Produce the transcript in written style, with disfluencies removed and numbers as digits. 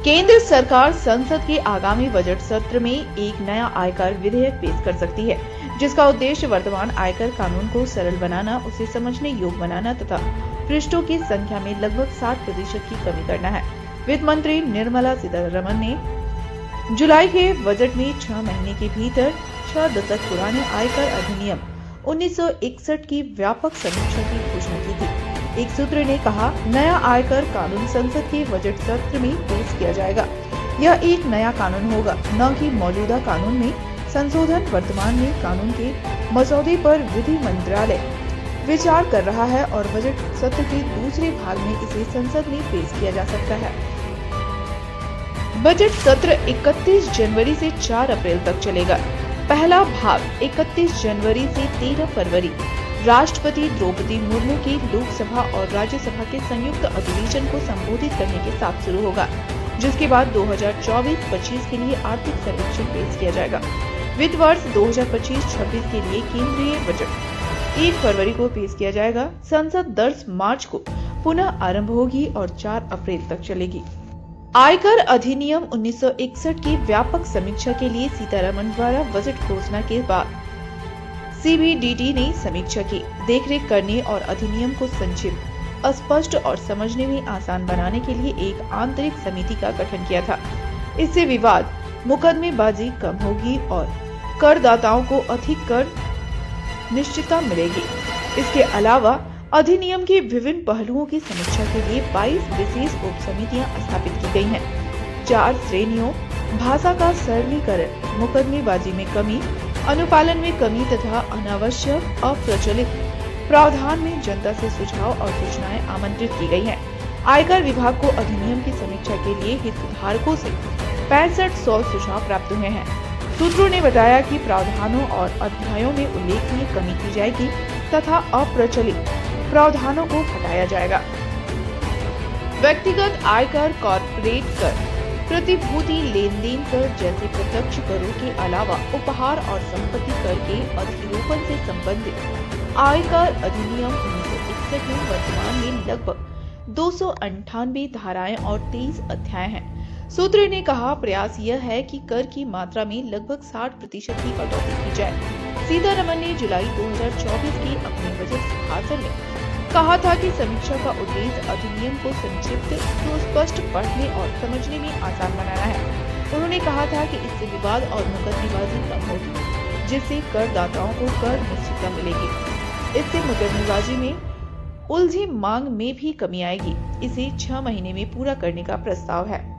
केंद्र सरकार संसद के आगामी बजट सत्र में एक नया आयकर विधेयक पेश कर सकती है, जिसका उद्देश्य वर्तमान आयकर कानून को सरल बनाना, उसे समझने योग्य बनाना तथा पृष्ठों की संख्या में लगभग 60% की कमी करना है। वित्त मंत्री निर्मला सीतारमण ने जुलाई के बजट में 6 महीने के भीतर 6 दशक पुराने आयकर अधिनियम 1961 की व्यापक समीक्षा की घोषणा की थी। एक सूत्र ने कहा, नया आयकर कानून संसद के बजट सत्र में पेश किया जाएगा। यह एक नया कानून होगा, न कि मौजूदा कानून में संशोधन। वर्तमान में कानून के मसौदे पर विधि मंत्रालय विचार कर रहा है और बजट सत्र के दूसरे भाग में इसे संसद में पेश किया जा सकता है। बजट सत्र 31 जनवरी से 4 अप्रैल तक चलेगा। पहला भाग 31 जनवरी से 13 फरवरी राष्ट्रपति द्रौपदी मुर्मू की लोकसभा और राज्यसभा के संयुक्त अधिवेशन को संबोधित करने के साथ शुरू होगा, जिसके बाद 2024-25 के लिए आर्थिक सर्वेक्षण पेश किया जाएगा। वित्त वर्ष 2025-26 के लिए केंद्रीय बजट 1 फरवरी को पेश किया जाएगा। संसद 10 मार्च को पुनः आरंभ होगी और 4 अप्रैल तक चलेगी। आयकर अधिनियम 1961 की व्यापक समीक्षा के लिए सीतारमण द्वारा बजट घोषणा के बाद सीबीडीटी ने समीक्षा की, देखरेख करने और अधिनियम को संक्षिप्त, स्पष्ट और समझने में आसान बनाने के लिए एक आंतरिक समिति का गठन किया था। इससे विवाद, मुकदमेबाजी कम होगी और करदाताओं को अधिक कर निश्चितता मिलेगी। इसके अलावा अधिनियम के विभिन्न पहलुओं की समीक्षा के लिए 22 विशेष उप समितियां स्थापित की गई हैं। 4 श्रेणियों, भाषा का सरलीकरण, मुकदमेबाजी में कमी, अनुपालन में कमी तथा अनावश्यक अप्रचलित प्रावधान में जनता से सुझाव और सूचनाएं आमंत्रित की गई हैं। आयकर विभाग को अधिनियम की समीक्षा के लिए हितधारकों से 6500 सुझाव प्राप्त हुए हैं। सूत्रों ने बताया कि प्रावधानों और अध्यायों में उल्लेखनीय कमी की जाएगी तथा अप्रचलित प्रावधानों को हटाया जाएगा। व्यक्तिगत आयकर, कॉर्पोरेट कर, प्रतिभूति लेन देन कर जैसे प्रत्यक्ष करों के अलावा उपहार और संपत्ति कर के अधिरोपण से संबंधित आयकर अधिनियम 1961 में वर्तमान में लगभग 298 धाराएं और 23 अध्याय हैं। सूत्र ने कहा, प्रयास यह है कि कर की मात्रा में लगभग 60% की कटौती की जाए। सीतारमण ने जुलाई 2024 के अपने बजट भाषण में कहा था कि समीक्षा का उद्देश्य अधिनियम को संक्षिप्त, सुस्पष्ट, पढ़ने और समझने में आसान बनाना है। उन्होंने कहा था कि इससे विवाद और मुकदमेबाजी कम होगी, जिससे करदाताओं को कर निश्चितता मिलेगी। इससे मुकदमेबाजी में उलझी मांग में भी कमी आएगी। इसे 6 महीने में पूरा करने का प्रस्ताव है।